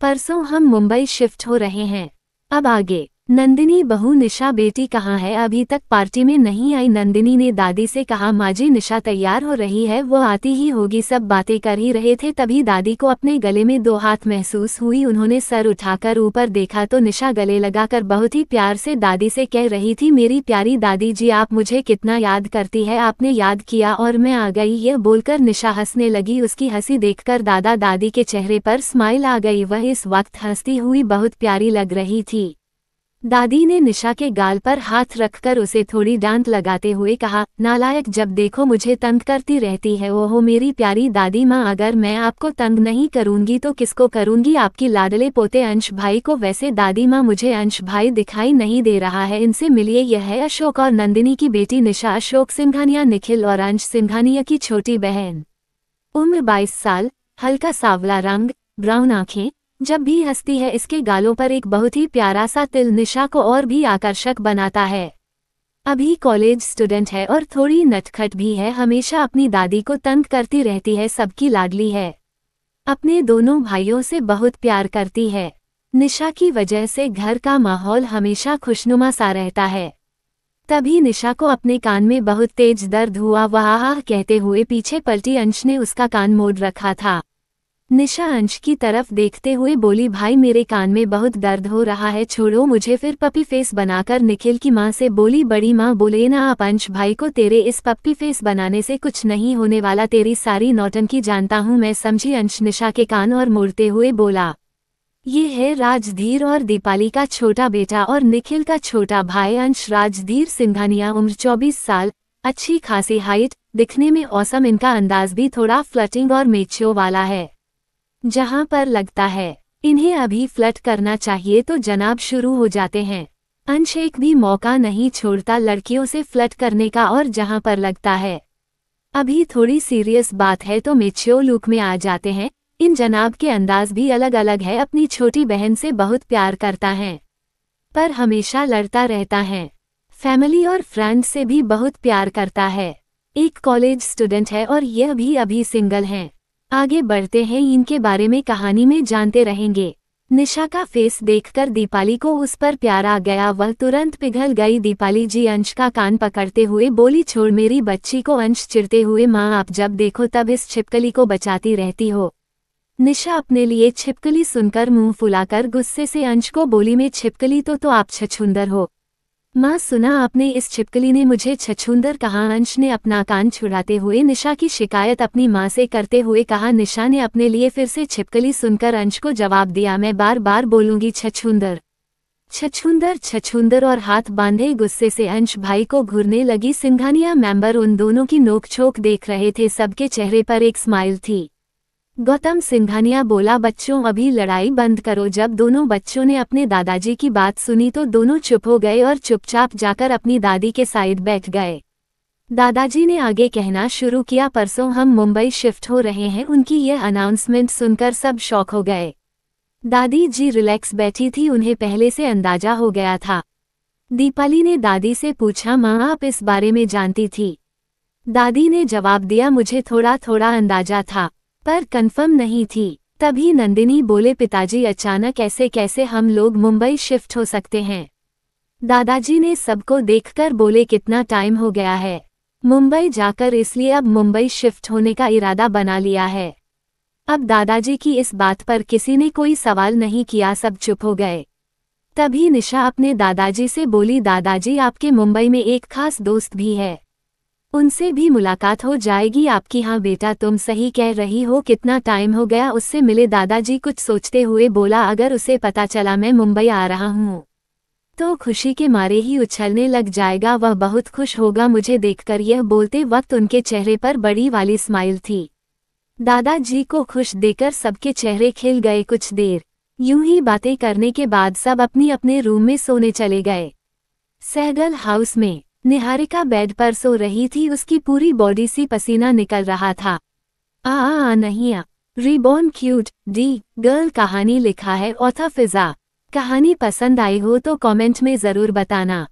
परसों हम मुंबई शिफ्ट हो रहे हैं। अब आगे। नंदिनी बहू निशा बेटी कहाँ है, अभी तक पार्टी में नहीं आई। नंदिनी ने दादी से कहा, माँ जी निशा तैयार हो रही है, वो आती ही होगी। सब बातें कर ही रहे थे, तभी दादी को अपने गले में 2 हाथ महसूस हुई। उन्होंने सर उठाकर ऊपर देखा तो निशा गले लगाकर बहुत ही प्यार से दादी से कह रही थी, मेरी प्यारी दादी जी आप मुझे कितना याद करती है, आपने याद किया और मैं आ गई। यह बोलकर निशा हंसने लगी। उसकी हंसी देखकर दादा दादी के चेहरे पर स्माइल आ गई। वह इस वक्त हंसती हुई बहुत प्यारी लग रही थी। दादी ने निशा के गाल पर हाथ रखकर उसे थोड़ी डांट लगाते हुए कहा, नालायक, जब देखो मुझे तंग करती रहती है। ओहो मेरी प्यारी दादी माँ, अगर मैं आपको तंग नहीं करूंगी तो किसको करूंगी, आपकी लाडले पोते अंश भाई को। वैसे दादी माँ मुझे अंश भाई दिखाई नहीं दे रहा है, इनसे मिलिए। यह है अशोक और नंदिनी की बेटी निशा, अशोक सिंघानिया निखिल और अंश सिंघानिया की छोटी बहन। उम्र 22 साल, हल्का सांवला रंग, ब्राउन आंखें। जब भी हंसती है इसके गालों पर एक बहुत ही प्यारा सा तिल निशा को और भी आकर्षक बनाता है। अभी कॉलेज स्टूडेंट है और थोड़ी नटखट भी है, हमेशा अपनी दादी को तंग करती रहती है, सबकी लाडली है। अपने दोनों भाइयों से बहुत प्यार करती है। निशा की वजह से घर का माहौल हमेशा खुशनुमा सा रहता है। तभी निशा को अपने कान में बहुत तेज दर्द हुआ। वह आह कहते हुए पीछे पलटी। अंश ने उसका कान मोड़ रखा था। निशा अंश की तरफ देखते हुए बोली, भाई मेरे कान में बहुत दर्द हो रहा है, छोड़ो मुझे। फिर पपी फेस बनाकर निखिल की माँ से बोली, बड़ी माँ बोले ना आप अंश भाई को, तेरे इस पप्पी फेस बनाने से कुछ नहीं होने वाला, तेरी सारी नौटंकी जानता हूँ मैं, समझी। अंश निशा के कान और मोड़ते हुए बोला। ये है राजधीर और दीपाली का छोटा बेटा और निखिल का छोटा भाई अंश। राजधीर सिंघानिया, उम्र 24 साल, अच्छी खासी हाइट, दिखने में औसम। इनका अंदाज भी थोड़ा फ्लर्टिंग और मेच्योर वाला है। जहां पर लगता है इन्हें अभी फ्लर्ट करना चाहिए तो जनाब शुरू हो जाते हैं। अंश एक भी मौका नहीं छोड़ता लड़कियों से फ्लर्ट करने का, और जहां पर लगता है अभी थोड़ी सीरियस बात है तो मेच्योर लुक में आ जाते हैं। इन जनाब के अंदाज भी अलग अलग है। अपनी छोटी बहन से बहुत प्यार करता है पर हमेशा लड़ता रहता है। फैमिली और फ्रेंड से भी बहुत प्यार करता है। एक कॉलेज स्टूडेंट है और यह भी अभी सिंगल हैं। आगे बढ़ते हैं, इनके बारे में कहानी में जानते रहेंगे। निशा का फेस देखकर दीपाली को उस पर प्यार आ गया। वह तुरंत पिघल गई। दीपाली जी अंश का कान पकड़ते हुए बोली, छोड़ मेरी बच्ची को। अंश चिढ़ते हुए, माँ आप जब देखो तब इस छिपकली को बचाती रहती हो। निशा अपने लिए छिपकली सुनकर मुंह फुलाकर गुस्से से अंश को बोली, मैं छिपकली तो आप छछूंदर हो। माँ सुना आपने, इस छिपकली ने मुझे छछूंदर कहा। अंश ने अपना कान छुड़ाते हुए निशा की शिकायत अपनी माँ से करते हुए कहा। निशा ने अपने लिए फिर से छिपकली सुनकर अंश को जवाब दिया, मैं बार बार बोलूंगी छछूंदर छछूंदर छछूंदर, और हाथ बांधे गुस्से से अंश भाई को घूरने लगी। सिंघानिया मेंबर उन दोनों की नोकझोंक देख रहे थे। सबके चेहरे पर एक स्माइल थी। गौतम सिंघानिया बोला, बच्चों अभी लड़ाई बंद करो। जब दोनों बच्चों ने अपने दादाजी की बात सुनी तो दोनों चुप हो गए और चुपचाप जाकर अपनी दादी के साइड बैठ गए। दादाजी ने आगे कहना शुरू किया, परसों हम मुंबई शिफ्ट हो रहे हैं। उनकी यह अनाउंसमेंट सुनकर सब शॉक हो गए। दादी जी रिलैक्स बैठी थी, उन्हें पहले से अंदाजा हो गया था। दीपाली ने दादी से पूछा, माँ आप इस बारे में जानती थी? दादी ने जवाब दिया, मुझे थोड़ा थोड़ा अंदाजा था पर कंफर्म नहीं थी। तभी नंदिनी बोले, पिताजी अचानक ऐसे कैसे हम लोग मुंबई शिफ्ट हो सकते हैं? दादाजी ने सबको देखकर बोले, कितना टाइम हो गया है मुंबई जाकर, इसलिए अब मुंबई शिफ्ट होने का इरादा बना लिया है। अब दादाजी की इस बात पर किसी ने कोई सवाल नहीं किया, सब चुप हो गए। तभी निशा अपने दादाजी से बोली, दादाजी आपके मुंबई में एक खास दोस्त भी है, उनसे भी मुलाकात हो जाएगी आपकी। हाँ बेटा तुम सही कह रही हो, कितना टाइम हो गया उससे मिले। दादाजी कुछ सोचते हुए बोला, अगर उसे पता चला मैं मुंबई आ रहा हूँ तो खुशी के मारे ही उछलने लग जाएगा, वह बहुत खुश होगा मुझे देखकर। यह बोलते वक्त उनके चेहरे पर बड़ी वाली स्माइल थी। दादाजी को खुश देकर सबके चेहरे खिल गए। कुछ देर यूं ही बातें करने के बाद सब अपनी अपने रूम में सोने चले गए। सहगल हाउस में निहारिका बेड पर सो रही थी। उसकी पूरी बॉडी से पसीना निकल रहा था। नहीं रिबॉर्न क्यूट डी गर्ल कहानी लिखा है ऑथर फिजा। कहानी पसंद आई हो तो कमेंट में ज़रूर बताना।